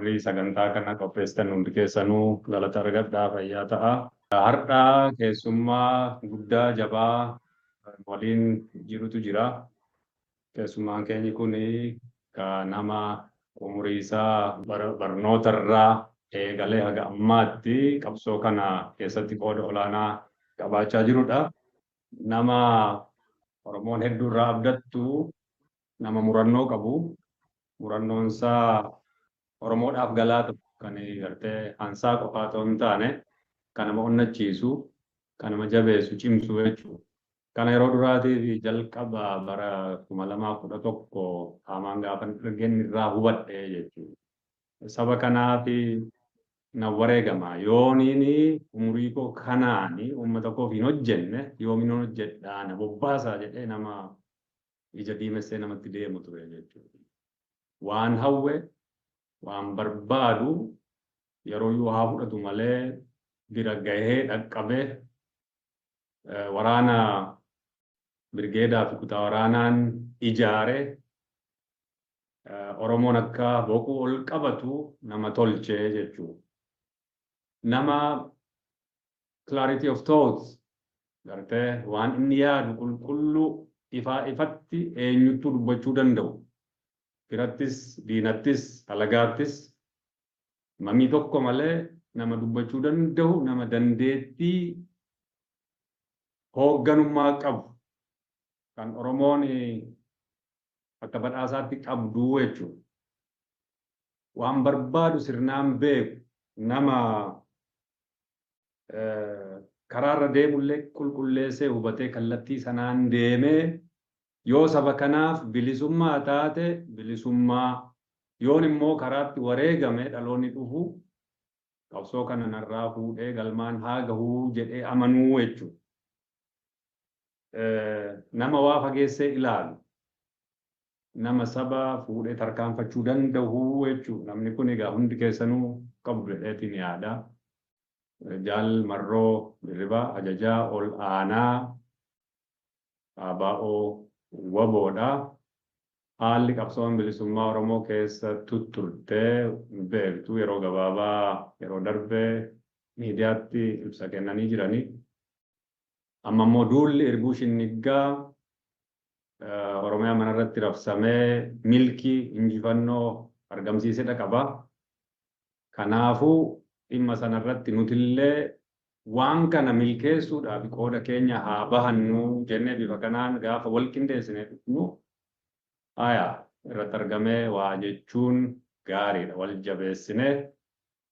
warri sagantaa kana qopheessan hundi keessanuu galata argadhaa fayyaa ta'a. Har'aa keessummaa guddaa jabaa waliin jirutu jira. Keessummaan keenya kun nama umurii isaa barnootarraa eegalee haga ammaatti qabsoo kana keessatti qooda olaanaa qabaachaa jirudha. Nama Oromoon hedduu irraa abdattu nama murannoo qabu. Murannoon isaa Oromoodhaaf galaa ta'u kan gartee hansaa qofaa ta'uu hin taane kan nama onnachiisu, kan nama jabeessu, cimsu jechuudha. Kana yeroo duraatiif jalqaba bara 2011 haamaan gaafa argeen irraa hubadhe jechuudha. Saba kanaaf na wareegama yooniin umurii koo kanaan uummata koof hin hojjenne yoomiin hojjedhaa na bobbaasaa jedhee nama ija diimessee namatti deemu ture jechuudha. Waan hawwe, waan barbaadu yeroo yoo haa fudhatu malee bira gahee dhaqqabee waraana birgeedaa fi kutaa waraanaan ijaare Oromoon akka boquu ol qabatu nama tolchee jechuudha. Nama clarity of thoughts gartee waan inni yaadu qulqulluu ifatti eenyuttuu dubbachuu danda'u. Firattis, diinattis, alagaattis mamii tokko malee nama dubbachuu danda'u, nama dandeettii hoogganummaa qabu kan Oromoon akka badhaasaatti qabdu jechuudha. Waan barbaadu sirnaan beeku nama karaarra deemullee qulqulleessee hubatee kallattii sanaan deemee yoo saba kanaaf bilisummaa taate bilisummaa yoon immoo karaatti wareegame dhaloonni dhufu qabsoo kana narraa fuudhee galmaan haa gahuu jedhee amanuu jechuudha. Nama waa fageessee ilaalu, nama saba fuudhee tarkaanfachuu danda'u jechuudha. Namni kun egaa hundi keessanuu qabdu jedheetiin yaada. Jaal Marroo Dirribaa ajajaa ol aanaa ABO waboodha. Haalli qabsoon bilisummaa Oromoo keessa tutturtee beektu yeroo gabaabaa yeroo darbee miidiyaatti ibsa kennanii jiranii. Amma immoo duulli erguu shinniggaa Oromiyaa manarratti rabsamee milkii injifannoo argamsiisedha qaba. Kanaafuu dhimma sanarratti nutillee waan kana milkeessuudhaaf qooda keenya haa bahannu jennee bifa kanaan gaafa wal qindeessine dhufnu irratti argamee waa jechuun gaariidha. Wal jabeessine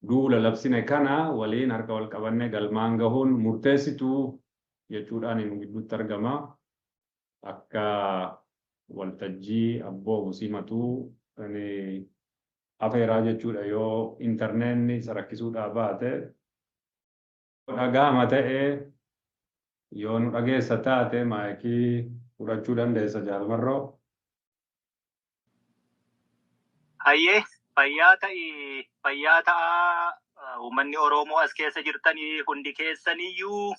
duula labsine kana waliin harka wal qabannee galmaan gahuun murteessituu jechuudhaan nu gidduutti argama. Akka waltajjii abboomu simatuu afeeraa jechuudha yoo intarneetni isa rakkisuudhaa baate dhagaama ta'ee yoo nu dhageessa taate maayikii fudhachuu dandeessa Jaal Marroo. Hayyee fayyaa ta'a uummanni Oromoo as keessa jirtanii hundi keessaniyyuu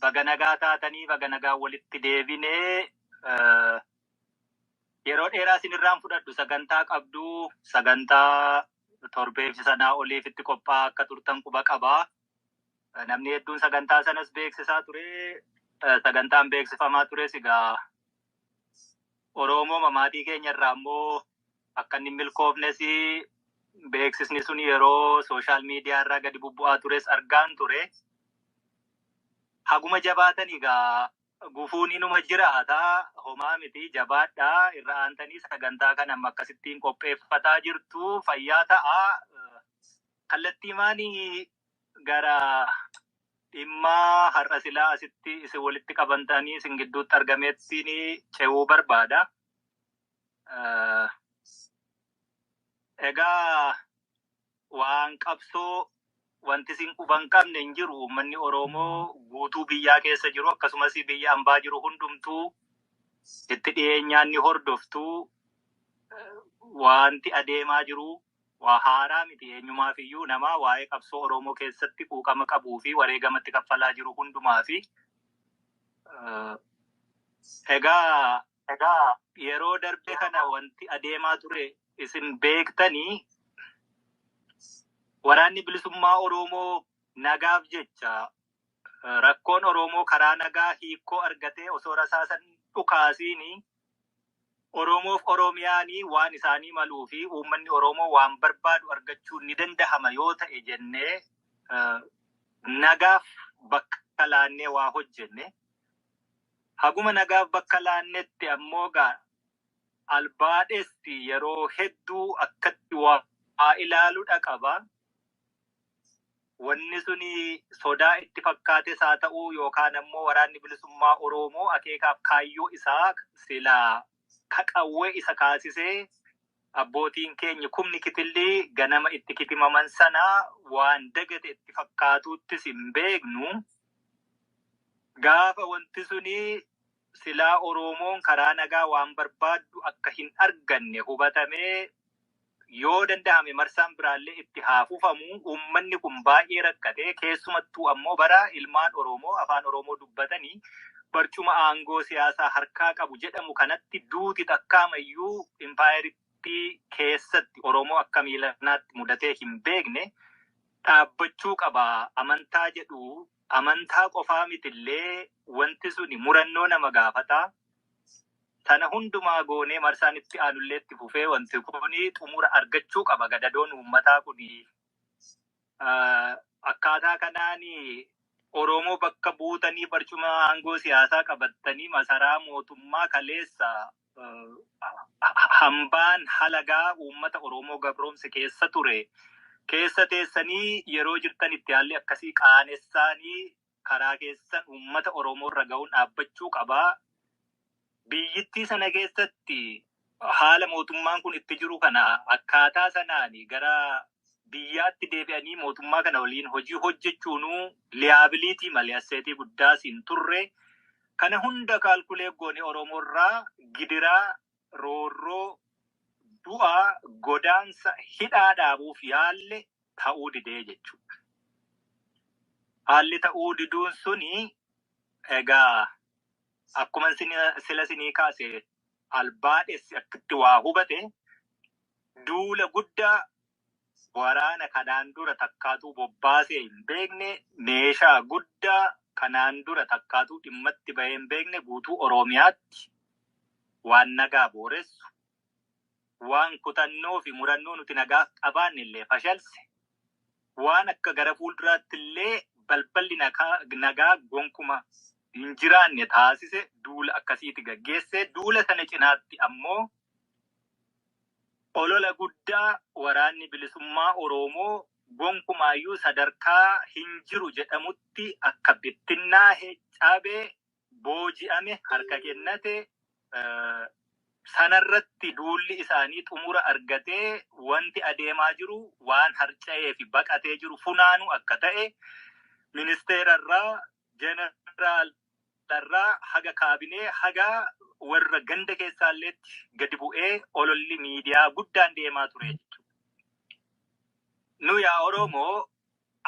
baga nagaa taatanii baga nagaa walitti deebinee yeroo dheeraa isinirraan fudhadhu sagantaa qabdu sagantaa torbeef sanaa oliif itti qophaa'aa akka turtan quba qabaa. Namni hedduun sagantaa sanas beeksisaa ture. Sagantaan beeksifamaa tures egaa Oromoo mamaatii keenya irraa immoo akka inni milkoofnes beeksisni sun yeroo sooshaal miidiyaa irraa gadi bubbu'aa tures argaan ture. Haguma jabaatan egaa gufuun inuma jiraataa homaa miti jabaadhaa irra aantanii sagantaa kana amma akkasittiin qopheeffataa jirtu fayyaa ta'a. Kallattii maanii gara dhimma har'a silaa asitti isin walitti qabantanii isin gidduutti argameettiin ce'uu barbaada. Egaa waan qabsoo wanti isin quban qabne hin jiru. Uummanni Oromoo guutuu biyyaa keessa jiru akkasumas biyya ambaa jiru hundumtuu itti dhiyeenyaan ni hordoftu. Wanti adeemaa jiru waa haaraa miti eenyumaaf iyyuu nama waa'ee qabsoo Oromoo keessatti quuqama qabuu fi wareegamatti kaffalaa jiru hundumaafi. Egaa yeroo darbe kana wanti adeemaa ture isin beektanii waraanni bilisummaa Oromoo nagaaf jecha rakkoon Oromoo karaa nagaa hiikoo argatee osoo rasaasan dhukaasiini Oromoof Oromiyaanii waan isaanii maluu fi uummanni Oromoo waan barbaadu argachuu ni dandahama yoo ta'e jennee nagaaf bakka laannee waa hojjenne. Haguma nagaaf bakka laannetti ammoo albaadhesti yeroo hedduu akkatti waa ilaaluudha qaba. Wanni suni sodaa itti fakkaates haa ta'uu yookaan ammoo waraanni bilisummaa Oromoo akeekaaf kaayyoo isaa silaa kaqawwee isa kaasisee abbootiin keenya kumni kitillii ganama itti kitimaman sana waan dagate itti fakkaatuuttis hin beeknu. Gaafa wanti suni silaa Oromoon karaa nagaa waan barbaaddu akka hin arganne hubatamee yoo dandahame marsaan biraallee itti haafufamu uummanni kun baay'ee rakkatee keessumattuu ammoo bara ilmaan Oromoo afaan Oromoo dubbatanii barcuma aangoo siyaasaa harkaa qabu jedhamu kanatti duuti takkaamayyuu impaayeritti keessatti Oromoo akka miilanaatti mudatee hin beekne dhaabbachuu qaba. Amantaa jedhu amantaa qofaa mitillee wanti suni murannoo nama gaafata. Tana hundumaa goonee marsaan itti aanullee itti fufee wanti kuni xumura argachuu qaba. Gadadoon uummataa kuni akkaataa kanaani Oromoo bakka buutanii barcuma aangoo siyaasaa qabatanii masaraa mootummaa kaleessa hambaan halagaa uummata Oromoo gabroomse keessa ture. Keessa teessanii yeroo jirtan itti haalli akkasii qaanessaanii karaa keessan uummata Oromoo irra ga'uun dhaabbachuu qaba. Biyyittii sana keessatti haala mootummaan kun itti jiru kana akkaataa sanaani gara biyyaatti deebi'anii mootummaa kana waliin hojii hojjechuunuu liyaabiliitii malee asseetii guddaas hin turre. Kana hunda kaalkulee goone Oromoo irraa gidiraa, roorroo, du'aa, godaansa, hidhaa dhaabuuf yaalle ta'uu didee jechuudha. Haalli ta'uu diduun suni egaa akkuma sila sinii kaase albaadhessi akkatti waa hubate duula guddaa waraana kanaan dura takkaatuu bobbaasee hin beekne meeshaa guddaa kanaan dura takkaatuu dhimmatti bahee hin beekne guutuu Oromiyaatti waan nagaa booressu waan kutannoo fi murannoo nuti nagaa qabaanne illee fashalse waan akka gara fuulduraatti illee balballi nagaa gonkuma hin jiraanne taasise duula akkasiiti gaggeesse. Duula sana cinaatti ammoo olola guddaa waraanni bilisummaa Oromoo gonkumaayyuu sadarkaa hin jiru jedhamutti akka bittinnaa'e cabee booji'ame harka kennate sanarratti duulli isaanii xumura argatee wanti adeemaa jiru waan harca'ee fi baqatee jiru funaanu akka ta'e ministeerarraa jeneraalarraa haga kaabinee haga warra ganda keessaalleetti gadi bu'ee ololli miidiyaa guddaan deemaa ture jechuudha. Nu yaa Oromoo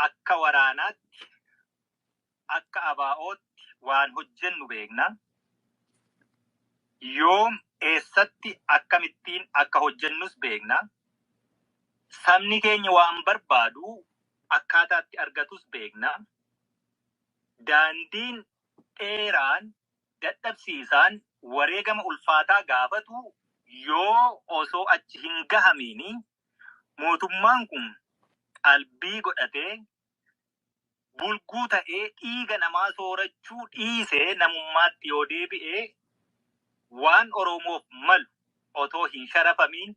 akka waraanaatti akka abaa'ootti waan hojjennu beekna. Yoom eessatti akkamittiin akka hojjennus beekna. Sabni keenya waan barbaadu akkaataatti argatus beekna. Daandiin dheeraan dadhabsiisaan wareegama ulfaataa gaafatu yoo osoo achi hin gahamiini mootummaan kun qalbii godhatee bulguu ta'ee dhiiga namaa soorachuu dhiisee namummaatti yoo deebi'ee waan Oromoof malu otoo hin sharafamiin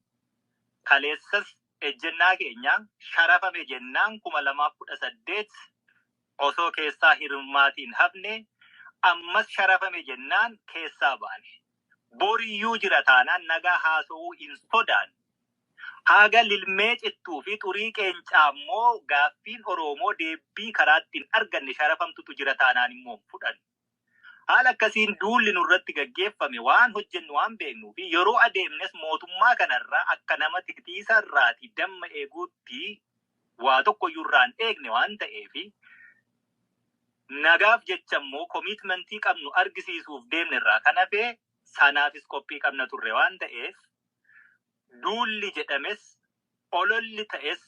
kaleessas ejjennaa keenya sharafame jennaan 2018 osoo keessaa hirmaatiin hafne ammas sharafame jennaan keessaa baane. Boriyyuu jira taanaan nagaa haasa'uu hin sodaanne. Haga lilmee cittuu fi xurii qeencaa immoo gaaffiin Oromoo deebii karaatti hin arganne sharafamtutu jira taanaan immoo fudhan. Haala akkasiin duulli nurratti gaggeeffame waan hojjennu waan beeknuu fi yeroo adeemnes mootummaa kanarraa akka nama tiktiisarraati damma eeguutti waa tokkoyyuu irraan eegne waan ta'eefi nagaaf jecha immoo komitmentii qabnu argisiisuuf deemne irraa kan hafe sanaafis qophii qabna turre waan ta'eef duulli jedhames ololli ta'es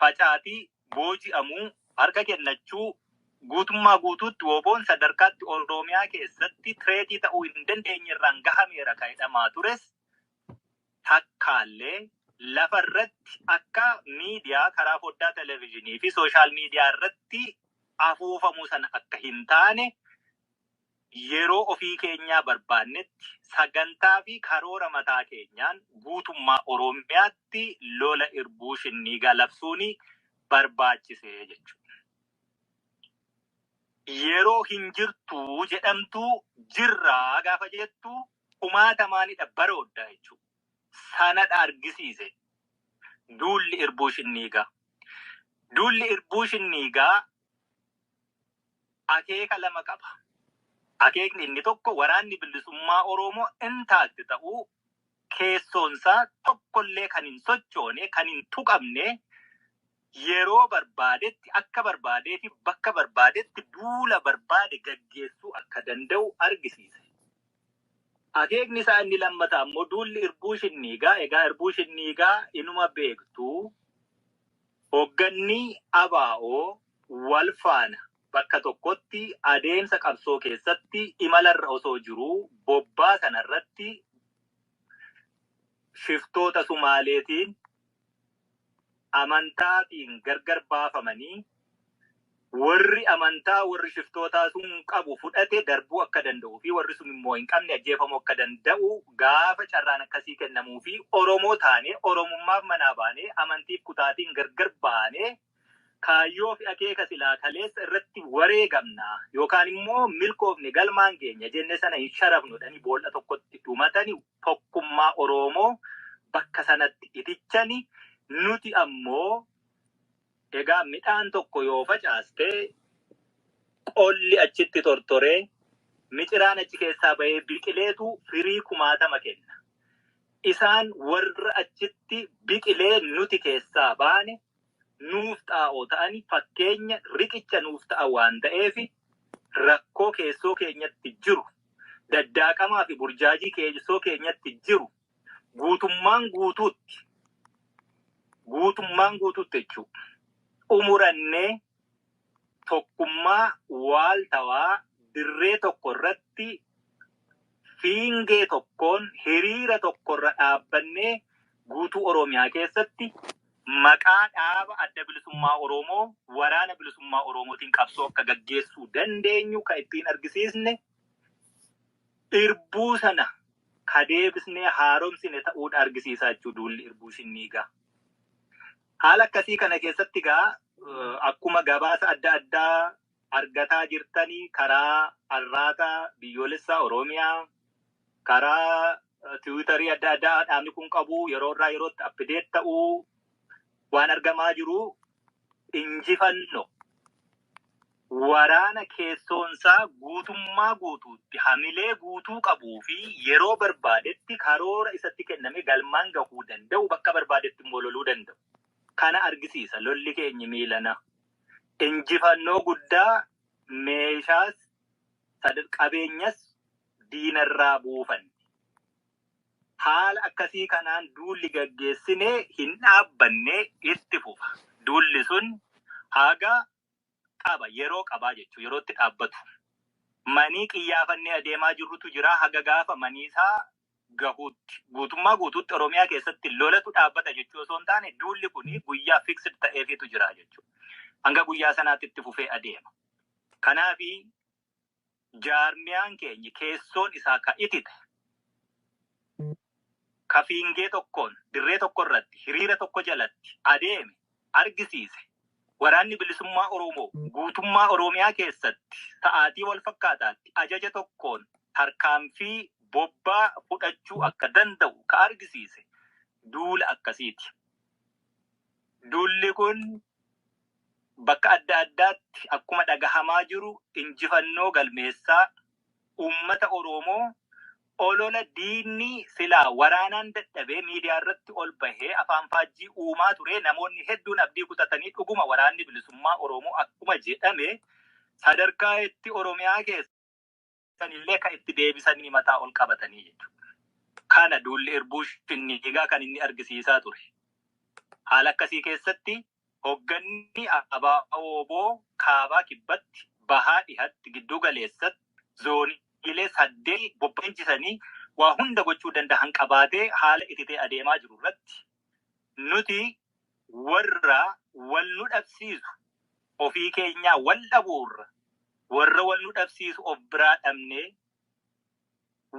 facaatii booji'amuu harka kennachuu guutummaa guutuutti WBO'n sadarkaatti Oromiyaa keessatti tireetii ta'uu hin dandeenye irraan gahameera kan jedhamaa tures takkaallee lafarratti akka miidiyaa karaa foddaa televezyiinii fi sooshaal miidiyaa irratti afuufamuu sana akka hin taane yeroo ofii keenyaa barbaannetti sagantaa fi karoora mataa keenyaan guutummaa Oromiyaatti lola irbuu shinniigaa labsuuni barbaachisee jechuudha. Yeroo hin jirtu jedhamtu jirraa gaafa jettu kumaatamaanidha barooddaa jechuudha. Sanadha argisiise duulli irbuu shinniigaa. Duulli irbuu shinniigaa akeeka lama qaba. Akeekni inni tokko waraanni bilisummaa Oromoo intaatti ta'uu keessoonsaa tokkollee kan hin sochoone kan hin tuqamne yeroo barbaadetti akka barbaadee fi bakka barbaadetti duula barbaade gaggeessuu akka danda'u argisiise. Akeekni isaa inni lammataa immoo duulli irbuu shinniigaa. Egaa irbuu shinniigaa inuma beektu hoogganni ABO wal faana bakka tokkotti adeemsa qabsoo keessatti imalarra osoo jiru bobbaa sanarratti shiftoota Sumaaleetiin amantaatiin gargar baafamanii warri amantaa warri shiftootaa sun qabu fudhate darbuu akka danda'u fi warri sun immoo hin qabne ajjeefamuu akka danda'u gaafa carraan akkasii kennamuu fi Oromoo taane Oromummaaf manaa baane amantiif kutaatiin gargar baane kaayyoo fi akeeka silaa kaleessa irratti wareegamna yookaan immoo milkoofne galmaan keenya jenne sana hin sharafnudhani boolla tokkotti dhumatani tokkummaa Oromoo bakka sanatti itichani nuti ammoo egaa midhaan tokko yoo facaaste qolli achitti tortoree miciraan achi keessaa bahee biqileetu firii 1000 kenna. Isaan warra achitti biqilee nuti keessaa baane nuuf xaa'oo ta'ani fakkeenya riqicha nuuf ta'a waan ta'eef rakkoo keessoo keenyatti jiru daddaaqamaa fi burjaajii keessoo keenyatti jiru guutummaan guutuutti jechuudha. Umurannee tokkummaa waaltawaa dirree tokko irratti fiingee tokkoon hiriira tokkorra dhaabbannee guutuu Oromiyaa keessatti maqaa dhaaba adda bilisummaa Oromoo waraana bilisummaa Oromootiin qabsoo akka gaggeessuu dandeenyu kan ittiin argisiisne irbuu sana kadeebisnee haaromsine ta'uudha argisiisaa jechuudha duulli irbuu shinniigaa. Haala akkasii kana keessatti gaa akkuma gabaasa adda addaa argataa jirtanii karaa arraata biyyoolessaa Oromiyaa karaa tiwiitarii adda addaa dhaabni kun qabu yeroo irraa yerootti appideet ta'uu waan argamaa jiru injifannoo waraana keessoonsaa guutummaa guutuutti hamilee guutuu qabuu fi yeroo barbaadetti karoora isatti kenname galmaan gahuu danda'u bakka barbaadetti immoo loluu danda'u. Kana argisiisa lolli keenya miilana. Injifannoo guddaa meeshaas qabeenyas diinarraa buufan. Haala akkasii kanaan duulli gaggeessinee hin dhaabbanne itti fufa. Duulli sun haga qaba yeroo qabaa jechuudha yerootti dhaabbatu. Manii qiyyaafannee adeemaa jirrutu jira haga gaafa maniisaa gahuutti guutummaa guutuutti Oromiyaa keessatti lolatu dhaabbata jechuu osoo hin taane duulli kuni guyyaa fixed ta'eefitu jira jechuudha. Hanga guyyaa sanaatti itti fufee adeema. Kanaafi jaarmiyaan keenya keessoon isaa ka itite ka fiingee tokkoon dirree tokko irratti hiriira tokko jalatti adeeme argisiise. Waraanni bilisummaa Oromoo guutummaa Oromiyaa keessatti sa'aatii wal fakkaataatti ajaja tokkoon tarkaanfii bobbaa fudhachuu akka danda'u ka argisiise duula akkasiiti. Duulli kun bakka adda addaatti akkuma dhagahamaa jiru injifannoo galmeessaa uummata Oromoo olola diinni silaa waraanaan dadhabee miidiyaa irratti ol bahee afaan faajjii uumaa ture namoonni hedduun abdii kutatanii dhuguma waraanni bilisummaa Oromoo akkuma jedhame sadarkaa itti Oromiyaa keessanillee kan itti deebisanii mataa ol qabatanii jechuudha. Kana duulli irbuu shinniigaa kan inni argisiisaa ture. Haala akkasii keessatti hogganni ABO kaabaa kibbatti bahaa dhihatti giddu galeessatti zooniilee 8 bobbeenchisanii waa hunda gochuu danda'an qabaatee haala ititee adeemaa jiru irratti nuti warra wal nu dhabsiisu ofii keenyaa wal dhabuurra warra wal nu dhabsiisu of biraa dhabnee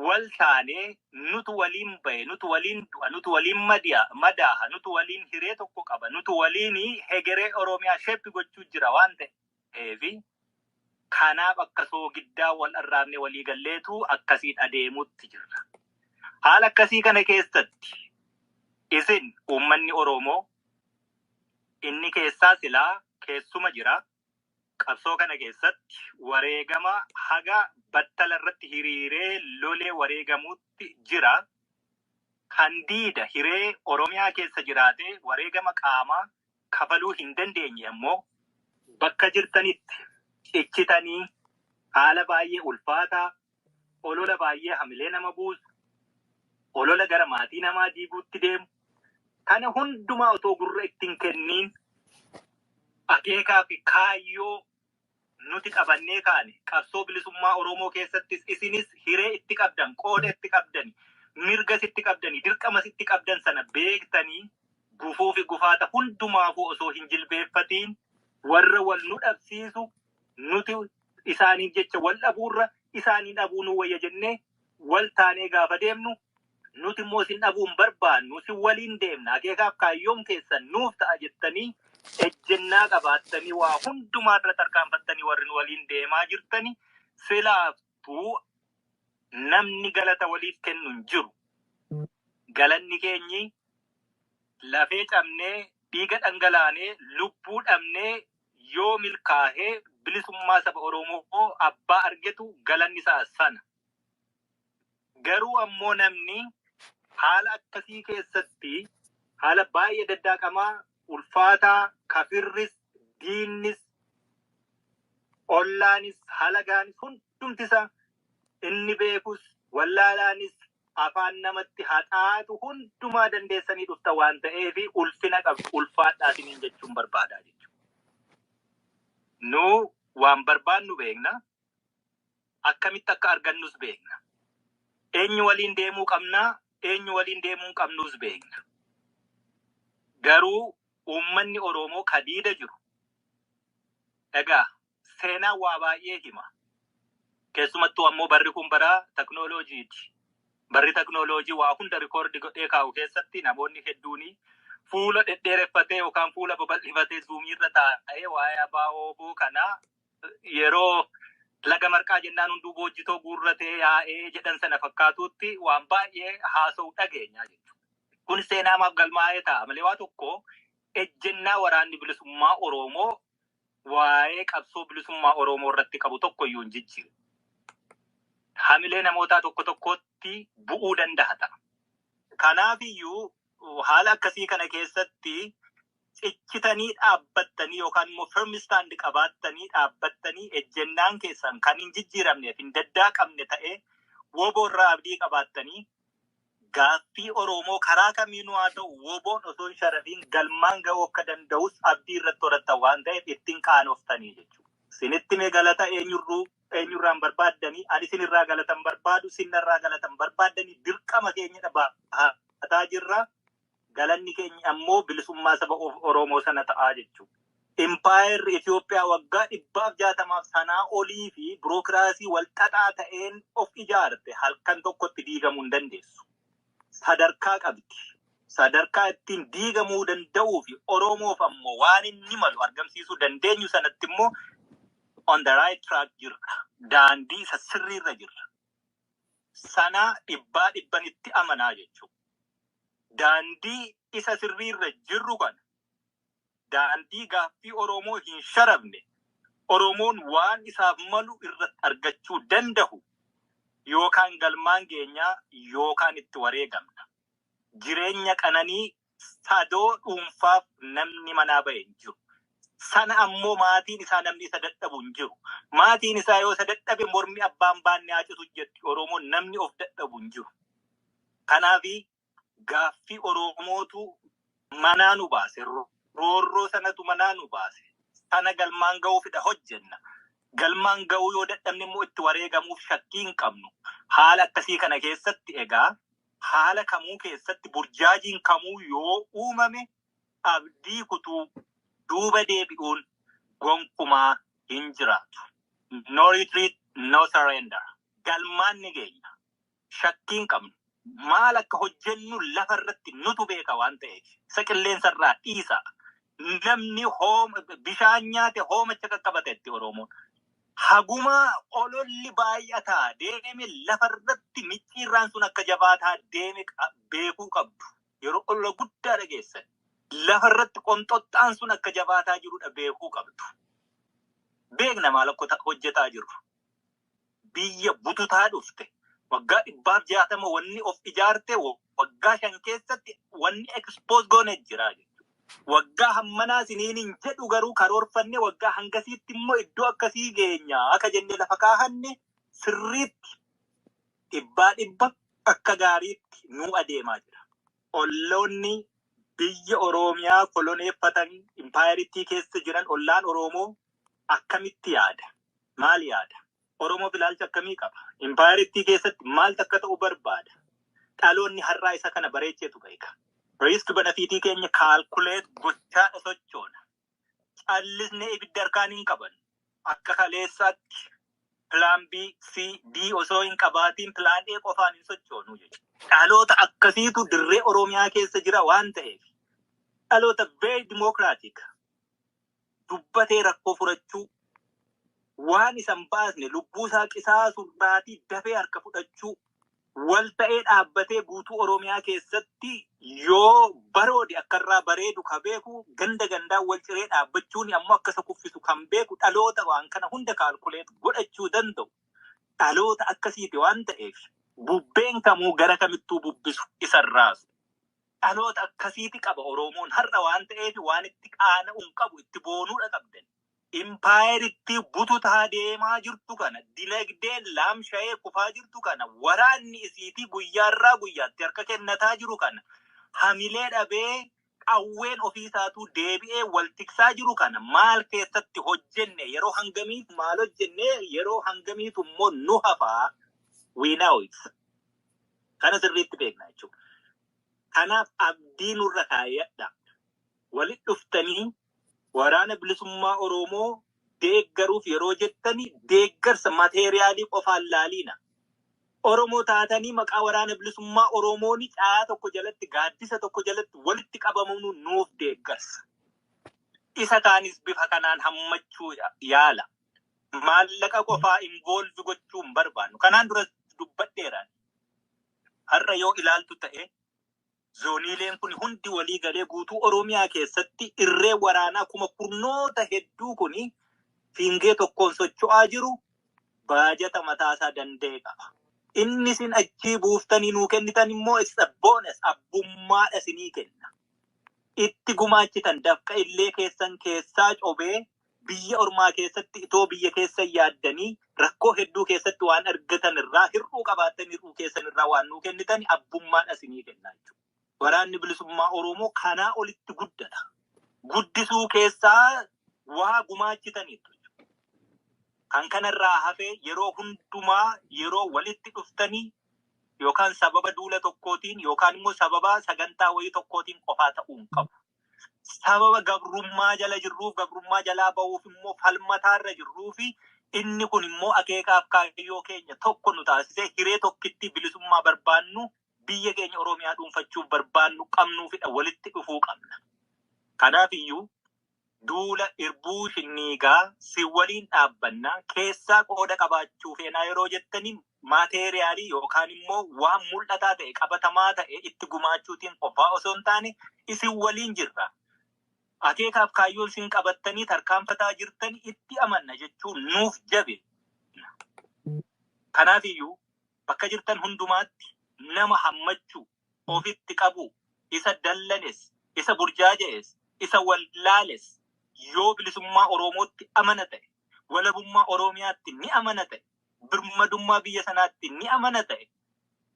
wal taanee nutu waliin bahe nutu waliin du'a nutu waliin madaaha nutu waliin hiree tokko qaba nutu waliin hegeree Oromiyaa sheppi gochuu jira waan ta'eef kanaaf akka soogiddaa wal arraabne walii galleetu akkasiin adeemutti jirra. Haala akkasii kana keessatti isin uummanni Oromoo inni keessaa silaa keessuma jira. Qabsoo kana keessatti wareegama haga battala irratti hiriiree lolee wareegamuutti jira. Kan diida hiree Oromiyaa keessa jiraate wareegama qaamaa kafaluu hin dandeenye ammoo bakka jirtanitti cichitanii haala baay'ee ulfaataa olola baay'ee hamilee nama buusu olola gara maatii namaa diiguutti deemu kana hundumaa otoo gurra ittiin kenniin akeekaa fi kaayyoo nuti qabannee kaane qabsoo bilisummaa Oromoo keessattis isinis hiree itti qabdan qooda itti qabdan mirgas itti qabdanii dirqamas itti qabdan sana beektanii gufuu fi gufaata hundumaafuu osoo hin jilbeeffatiin warra wal nu dhabsiisu nuti isaaniif jecha wal dhabuurra isaanii dhabuu nu wayya jennee wal taanee gaafa deemnu nuti immoo isin dhabuun barbaannu si waliin deemna akeekaaf kaayyoom keessan nuuf ta'a jettanii ejjennaa qabaattanii waa hundumaa irra tarkaanfattanii warri nu waliin deemaa jirtanii silaaftuu namni galata waliif kennu hin jiru. Galanni keenyi lafee cabnee dhiiga dhangalaanee lubbuu dhabnee yoo milkaa'ee bilisummaa saba Oromoo abbaa argetu galanni isaa sana. Garuu ammoo namni haala akkasii keessatti haala baay'ee daddaaqamaa ulfaataa kafirris diinnis ollaanis halagaanis hundumtisa inni beekus wallaalaanis afaan namatti haxaatu hundumaa dandeessanii dhufta waan ta'eef ulfina qabdu ulfaadhaatiniin jechuun barbaadaa jechuudha. Nu waan barbaannu beekna akkamitti akka argannus beekna. Eenyu waliin deemuu qabnaa eenyu waliin deemuu qabnus beekna. Garuu uummanni Oromoo kadiida jiru. Egaa seenaa waa baay'ee hima. Keessumattuu ammoo barri kun bara teknooloojiiti. Barri teknooloojii waa hunda rikoordi godhee kaa'u keessatti namoonni hedduun fuula dhedheereffatee yookaan fuula babal'ifatee zuumiirra taa'ee waa'ee ABO kanaa yeroo laga marqaa jennaan hunduu boojjitoo guurratee yaa'ee jedhan sana fakkaatuutti waan baay'ee haasa'u dhageenyaa jechuudha. Kun seenaamaaf galmaa'ee ta'a malee waa tokko ejjennaa waraanni bilisummaa Oromoo waa'ee qabsoo bilisummaa Oromoo irratti qabu tokkoyyuu hin jijjiiru. Hamilee namootaa tokko tokkotti bu'uu danda'a ta'a. Kanaafiyyuu haala akkasii kana keessatti cichitanii dhaabbattanii yookaan immoo firm stand qabaattanii dhaabbattanii ejjennaan keessan kan hin jijjiiramneef hin daddaaqamne ta'ee woboo irraa abdii qabaattanii gaaffii Oromoo karaa kamiinuu haa ta'u woboon osoo hin sharafiin galmaan ga'uu akka danda'us abdii irratti horattan waan ta'eef ittiin qaanoftanii jechuudha. Sinitti mee galata eenyurraan barbaaddanii ani sinirraa galatan barbaadu sinirraa galatan barbaaddanii dirqama keenya dhabataa jirra. Galanni keenya ammoo bilisummaa saba Oromoo sana ta'aa jechuudha. Impaayerri Itoophiyaa waggaa 160 sanaa olii fi birookiraasii walxaxaa ta'een of ijaarte halkan tokkotti diigamuu hin dandeessu. Sadarkaa qabdi. Sadarkaa ittiin diigamuu danda'uu fi Oromoof ammoo waan inni malu argamsiisuu dandeenyu sanatti immoo on the right track jirra. Daandii isa sirriirra jirra. Sana dhibbanitti amanaa jechuudha. Daandii isa sirriirra jirru kana daandii gaaffii Oromoo hin sharafne Oromoon waan isaaf malu irratti argachuu danda'u yookaan galmaan geenyaa yookaan itti wareegamna. Jireenya qananii sadoo dhuunfaaf namni manaa ba'e hin jiru. Sana ammoo maatiin isaa namni isa dadhabu hin jiru. Maatiin isaa yoo isa dadhabe mormi abbaan baanne haacitu jetti Oromoon namni of dadhabu hin jiru. Kanaafi gaaffii Oromootu manaa nu baase roorroo sanatu manaa nu baase. Sana galmaan ga'uufidha hojjenna. Galmaan ga'uu yoo dadhabne immoo itti wareegamuuf shakkii hin qabnu. Haala akkasii kana keessatti egaa haala kamuu keessatti burjaajiin kamuu yoo uumame abdii kutuu duuba deebi'uun gonkumaa hin jiraatu. No retreat, no surrender. Galmaan ni geenya. Shakkii hin qabnu. Maal akka hojjennu lafa irratti nutu beeka waan ta'eef. Isa qilleensa irraa dhiisa. Namni bishaan nyaate hoomacha qaqqabatetti Oromoon. Haguma ololli baay'ataa deeme lafa irratti micciirraan sun akka jabaataa deeme beekuu qabdu. Yeroo olola guddaa dhageessan lafa irratti qonxoxxaan sun akka jabaataa jirudha beekuu qabdu. Beekna maal akka hojjetaa jiru. Biyya bututaa dhufte. Waggaa 160 wanni of ijaarte waggaa 5 keessatti wanni expose goone jira jechuudha. Waggaa hammanaa siniin hin jedhu garuu karoorfanne waggaa hangasiitti immoo iddoo akkasii geenya akka jenne lafa kaahanne sirriitti 100% akka gaariitti nu adeemaa jira. Olloonni biyya Oromiyaa koloneeffatan impaayiritii keessa jiran ollaan Oromoo akkamitti yaada? Maal yaada? Oromoo bilaalcha akkamii qaba? Impaayiritii keessatti maal takka ta'u barbaada? Dhaloonni har'aa isa kana bareecheetu beeka. Risk benefitii keenya kaalkuleet gochaadha sochoona. Callisnee ibidda harkaan hin qaban. Akka kaleessaatti pilaan B, C, D osoo hin qabaatiin pilaan A qofaan hin sochoonu jechuudha. Dhaloota akkasiitu dirree Oromiyaa keessa jira waan ta'eef. Dhaloota very democratic. Dubbatee rakkoo furachuu. Waan isan baasne lubbuu isaa qisaasurraatii dafee harka fudhachuu. Wal ta'ee dhaabbatee guutuu Oromiyaa keessatti yoo baroodi akka irraa bareedu ka beeku ganda gandaan wal ciree dhaabbachuun ammoo akka isa kuffisu kan beeku dhaloota waan kana hunda kaalkuleet godhachuu danda'u. Dhaloota akkasiiti waan ta'eef bubbeen kamuu gara kamittuu bubbisu isarraasu. Dhaloota akkasiiti qaba Oromoon har'a waan ta'eef waan itti qaana'uun qabu itti boonuudha qabdan. Impaayiritti bututaa deemaa jirtu kana dinagdeen laamsha'ee kufaa jirtu kana waraanni isiitii guyyaarraa guyyaatti harka kennataa jiru kana hamilee dhabee qawween ofiisaatuu deebi'ee wal tiksaa jiru kana maal keessatti hojjenne yeroo hangamiif maal hojjenne yeroo hangamiif immoo nu hafaa we know it. Kana sirriitti beekna jechuudha. Kanaaf abdii nurra kaayyadha. Walitti dhuftanii waraana bilisummaa Oromoo deeggaruuf yeroo jettanii deeggarsa mateeriyaalii qofaan laaliina. Oromoo taatanii maqaa waraana bilisummaa Oromooni caayaa tokko jalatti gaaddisa tokko jalatti walitti qabamuun nuuf deeggarsa. Isa kaanis bifa kanaan hammachuu yaala. Maallaqa qofaa involve gochuun barbaannu. Kanaan dura dubbadheeraan. Har'a yoo ilaaltu ta'e zooniileen kun hundi walii galee guutuu Oromiyaa keessatti irree waraanaa kuma kurnoota hedduu kuni fiingee tokkoon socho'aa jiru baajata mataasaa danda'e qaba. Inni sin achii buuftanii nuu kennitan immoo isa bonus abbummaadha sinii kenna. Itti gumaachitan dafqa illee keessan keessaa cobee biyya ormaa keessatti itoo biyya keessa yaaddanii rakkoo hedduu keessatti waan argatan irraa hir'uu qabaatan hir'uu keessan irraa waan nuu kennitan abbummaadha sinii kenna jechuudha. Waraanni bilisummaa Oromoo kanaa olitti guddata. Guddisuu keessaa waa gumaachitaniitu. Kan kanarraa hafee yeroo hundumaa yeroo walitti dhuftanii yookaan sababa duula tokkootiin yookaan immoo sababa sagantaa wayii tokkootiin qofaa ta'uu hin qabu. Sababa gabrummaa jala jirruuf gabrummaa jalaa ba'uuf immoo falmataarra jirruufi inni kun immoo akeekaaf kaayyoo keenya tokko nu taasisee hiree tokkitti bilisummaa barbaannu biyya keenya Oromiyaa dhuunfachuuf barbaannu qabnuufidha walitti dhufuu qabna. Kanaaf iyyuu duula irbuu shinniigaa si waliin dhaabbannaa keessaa qooda qabaachuu feenaa yeroo jettanii maateeriyaalii yookaan immoo waan mul'ataa ta'e qabatamaa ta'e itti gumaachuutiin qofaa osoo hin taane isin waliin jirra. Akeekaaf kaayyoon isin qabattanii tarkaanfataa jirtanii itti amanna jechuun nuuf jabe. Kanaaf iyyuu bakka jirtan hundumaatti nama hammachuu ofitti qabu isa dallanes isa burjaaja'es isa wallaales yoo bilisummaa Oromootti amana ta'e walabummaa Oromiyaatti ni amana ta'e birmadummaa biyya sanaatti ni amana ta'e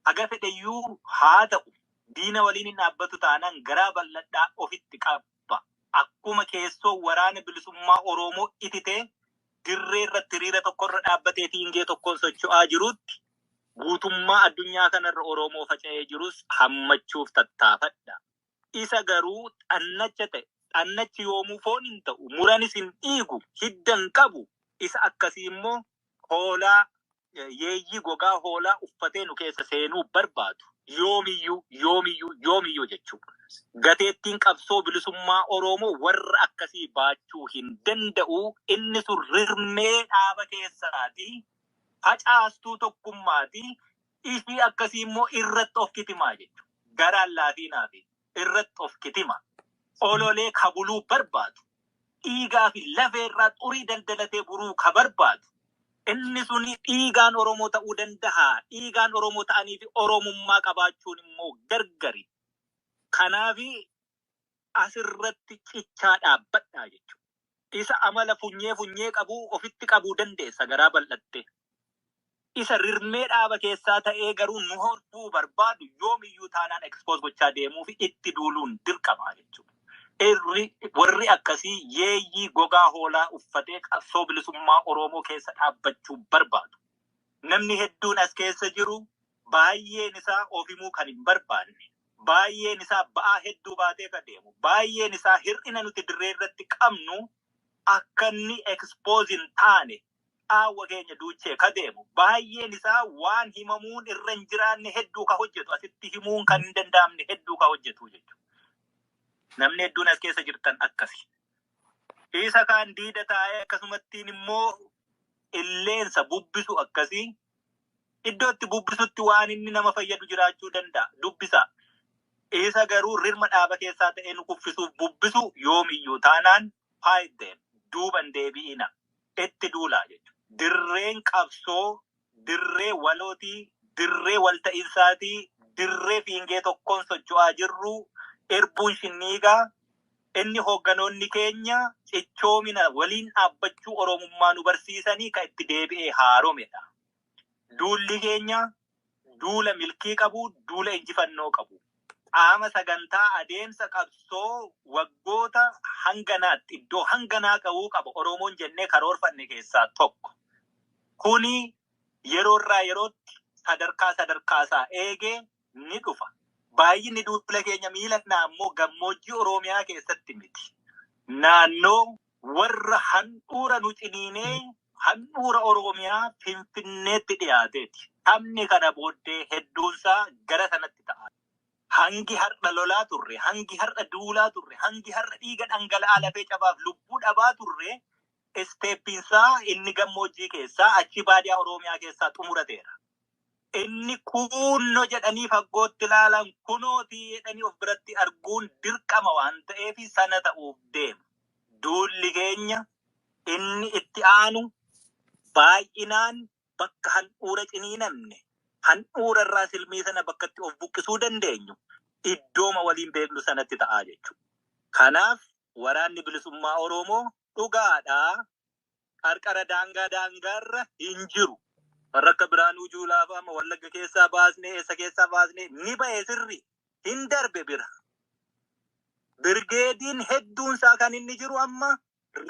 haga fedhayyuu haa ta'u diina waliin hin dhaabbatu taanaan garaa bal'adhaa ofitti qaba akkuma keessoo waraana bilisummaa Oromoo ititee dirree irratti hiriira tokkorra dhaabbatee fiingee tokkoon socho'aa jirutti guutummaa addunyaa kanarra Oromoo faca'ee jirus hammachuuf tattaafadha. Isa garuu xannacha ta'e xannachi yoomuu foon hin ta'u muranis hin dhiigu hiddan qabu isa akkasii immoo hoolaa yeeyyii gogaa hoolaa uffatee nu keessa seenuu barbaadu. Yoomiyyuu jechuudha. Gateettiin qabsoo bilisummaa Oromoo warra akkasii baachuu hin danda'u. Inni sun rirmee dhaaba keessaati. Facaastuu tokkummaati. Ishii akkasii immoo irratti of kitimaa jechuudha. Garaan laafiinaafi irratti of kitima. Ololee kabuluu barbaadu. Dhiigaa fi lafeerraa xurii daldalatee buruu ka barbaadu. Inni suni dhiigaan Oromoo ta'uu danda'a. Dhiigaan Oromoo ta'anii fi Oromummaa qabaachuun immoo gargari. Kanaafi asirratti cichaa dhaabbadhaa jechuudha. Isa amala funyee qabu ofitti qabuu dandeessa garaa bal'atte. Isa rirmee dhaaba keessaa ta'ee garuu nu horfuu barbaadu yoomiyyuu taanaan expose gochaa deemuu fi itti duuluun dirqama jechuudha. Warri akkasii yeeyyii gogaa hoolaa uffatee qabsoo bilisummaa Oromoo keessa dhaabbachuu barbaadu. Namni hedduun as keessa jiru baay'een isaa ofimuu kan hin barbaanne. Baay'een isaa ba'aa hedduu baatee ka deemu. Baay'een isaa hir'ina nuti dirree irratti qabnu akka inni expose hin taane dhaawwa keenya duuchee ka deemu. Baay'een isaa waan himamuun irra hin jiraanne hedduu ka hojjetu. Asitti himuun kan hin danda'amne hedduu ka hojjetu jechuudha. Namni hedduun as keessa jirtan akkasi. Isa kaan diida taa'ee akkasumattiin immoo illeensa bubbisu akkasii. Iddootti bubbisutti waan inni nama fayyadu jiraachuu danda'a. Dubbisa. Isa garuu rirma dhaaba keessaa ta'ee nu kuffisuuf bubbisu yoomiyyuu taanaan faayideen duuban deebi'ina. Itti duulaa jechuudha. Dirreen qabsoo, dirree walootii, dirree walta'insaatii, dirree fiingee tokkoon socho'aa jirru. Erbuun shinniigaa inni hoogganoonni keenya cichoomina waliin dhaabbachuu Oromummaa nu barsiisanii kan itti deebi'ee haaromedha. Duulli keenya duula milkii qabu, duula injifannoo qabu. Qaama sagantaa adeemsa qabsoo waggoota hanganaatti iddoo hanganaa qabuu qaba Oromoon jennee karoorfanne keessaa tokko. Kuni yeroorraa yerootti sadarkaasaa eegee ni dhufa. Baay'inni duula keenya miilannaa ammoo gammoojjii Oromiyaa keessatti miti. Naannoo warra handhuura nu ciniinee handhuura Oromiyaa Finfinneetti dhiyaateeti. Sabni kana booddee hedduunsaa gara sanatti ta'a. Hangi har'a lolaa turre, hangi har'a duulaa turre, hangi har'a dhiiga dhangala'aa lafee cabaaf lubbuu dhabaa turre, isteeppiinsaa inni gammoojjii keessaa achi baadiyaa Oromiyaa keessaa xumurateera. Inni kunno jedhanii faggootti ilaalan kunootii jedhanii of biratti arguun dirqama waan ta'eef sana ta'uuf deema. Duulli keenya inni itti aanu baay'inaan bakka handhuura ciniinamne, handhuura irraa silmii sana bakkatti of buqqisuu dandeenyu iddooma waliin beeknu sanatti ta'aa jechuudha. Kanaaf waraanni bilisummaa Oromoo dhugaadhaa qarqara daangaarra hin jiru. Rakka Biraanuu Juulaa fa'aa Wallagga keessaa baasnee eessa keessaa baasnee ni ba'ee sirri hin darbe bira. Birgeediin hedduunsaa kan inni jiru amma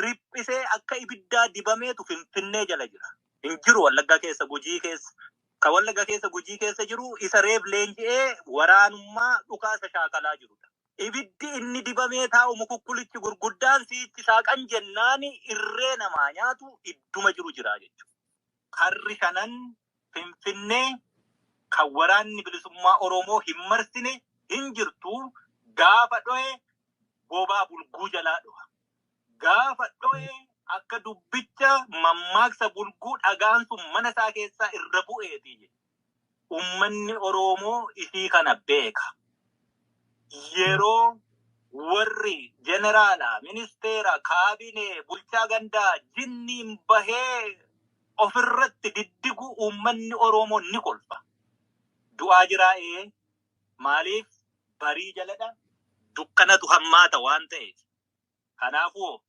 riphisee akka ibiddaa dibameetu Finfinnee jala jira. Hin jiru Wallagga keessa Gujii keessa. Ka Wallagga keessa Gujii keessa jiru isa reef leenji'ee waraanummaa dhukaasa shaakalaa jirudha. Ibiddi inni dibamee taa'u mukukkulichi gurguddaan siitti saaqan jennaani irree namaa nyaatu idduma jiru jira jechuudha. Harri shanan Finfinnee kan waraanni bilisummaa Oromoo hin marsine hin jirtu. Gaafa dho'e bobaa bulguu jalaa dho'a. Gaafa dho'e akka dubbicha mammaaksa bulguu dhagaan sun mana isaa keessaa irra bu'eeti. Uummanni Oromoo isii kana beeka. Yeroo warri jeneraala, ministeera, kaabinee, bulchaa gandaa jinniin bahee ofirratti diddigu uummanni Oromoo ni kolfa. Du'aa jiraa'ee maaliif barii jaladha? Dukkanatu hammaata waan ta'eef. Kanaafuu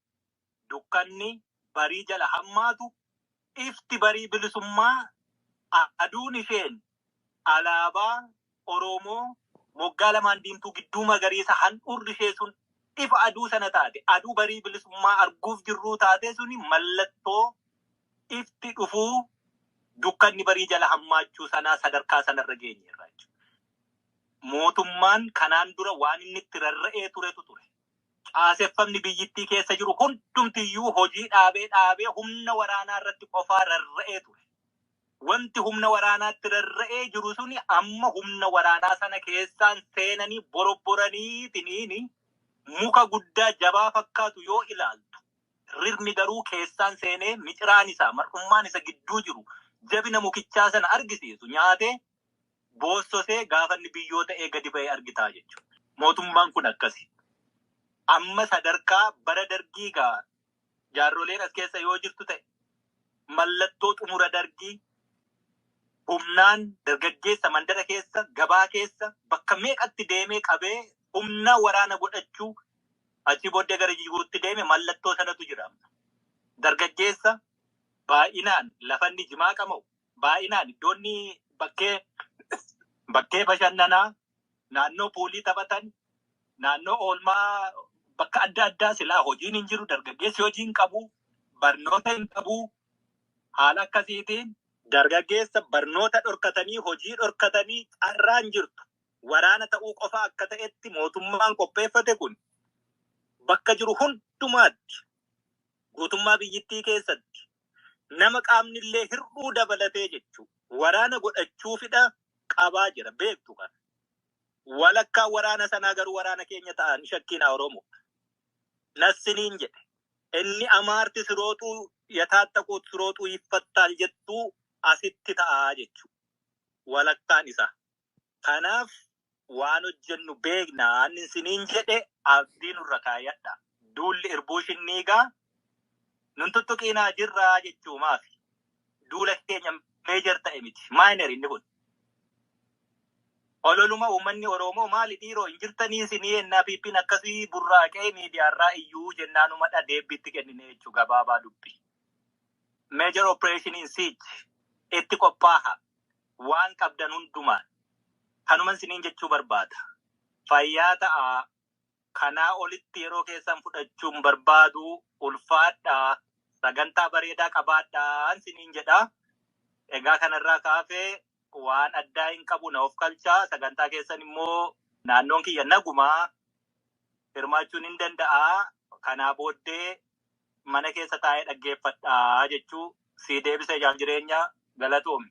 dukkanni barii jala hammaatu ifti barii bilisummaa aduun isheen alaabaa Oromoo moggaa lamaan diimtuu gidduu magariisa handhuurri ishee sun ifa aduu sana taate aduu barii bilisummaa arguuf jirruu taate suni mallattoo ifti dhufuu dukkanni barii jala hammaachuu sanaa sadarkaa sanarra geenyeerra jechuudha. Mootummaan kanaan dura waan inni itti rarra'ee turetu ture. Caaseffamni biyyittii keessa jiru hundumtiyyuu hojii dhaabee humna waraanaa irratti qofaa rarra'ee ture. Wanti humna waraanaatti rarra'ee jiru suni amma humna waraanaa sana keessaan seenanii borobboranii muka guddaa jabaa fakkaatu yoo ilaaltu rirni garuu keessaan seenee miciraan isaa mar'ummaan isa gidduu jiru jabina mukichaa sana argisiisu nyaatee boossosee gaafanni biyyoo ta'ee gadi ba'ee argitaa jechuudha. Mootummaan kun akkasi. Amma sadarkaa bara dargii gaa jaarroleen as keessa yoo jirtu ta'e mallattoo xumura dargii humnaan dargaggeessa mandara keessa gabaa keessa bakka meeqatti deemee qabee humna waraana godhachuu achi booddee gara jiruutti deeme mallattoo sanatu jira. Dargaggeessa baay'inaan lafanni jimaa qamaa'u baay'inaan iddoonni bakkee bashannanaa naannoo puulii taphatan naannoo oolmaa bakka adda addaa silaa hojiin hin jiru dargaggeessi hojiin qabu barnoota hin qabu haala akkasiitiin dargaggeessa barnoota dhorkatanii hojii dhorkatanii carraan jirtu waraana ta'uu qofa akka ta'etti mootummaan qopheeffate kun bakka jiru hundumaatti guutummaa biyyittii keessatti nama qaamnillee hir'uu dabalatee jechuu waraana godhachuufidha qabaa jira beektu kana. Walakkaa waraana sanaa garuu waraana keenya ta'an shakkiina Oromoo. Nassiniin jedhe inni amaarti sirootuu yataattaquut sirootuu yiffattaal jettuu asitti ta'aa jechuudha. Walakkaan isaa. Kanaaf waan hojjennu beeknaan isiniin jedhe abdii nurra kaayyadha. Duulli irbuushinniigaa nun tuttuqiinaa jirraa jechuu maafi. Duula keenya meejar ta'e miti. Maayineri inni kun. Ololuma uummanni Oromoo maali dhiiroo hin jirtanii isinii ennaa piippiin akkasii burraaqee miidiyaarraa iyyuu jennaanuma deebbiitti kennine jechuu gabaabaa dubbi. Major Operation in Siege itti qophaa'a waan qabdan hundumaan kanuman isiniin jechuu barbaada. Fayyaa ta'a kanaa olitti yeroo keessan fudhachuun barbaadu ulfaadhaa sagantaa bareedaa qabaadhaa isiniin jedha. Egaa kanarraa kaafee waan addaa hin qabu na of kalchaa sagantaa keessan immoo naannoon kiyya nagumaa hirmaachuun hin danda'a. Kanaa booddee mana keessa taa'ee dhaggeeffadhaa jechuu sii deebisee jaan jireenya galatoomi.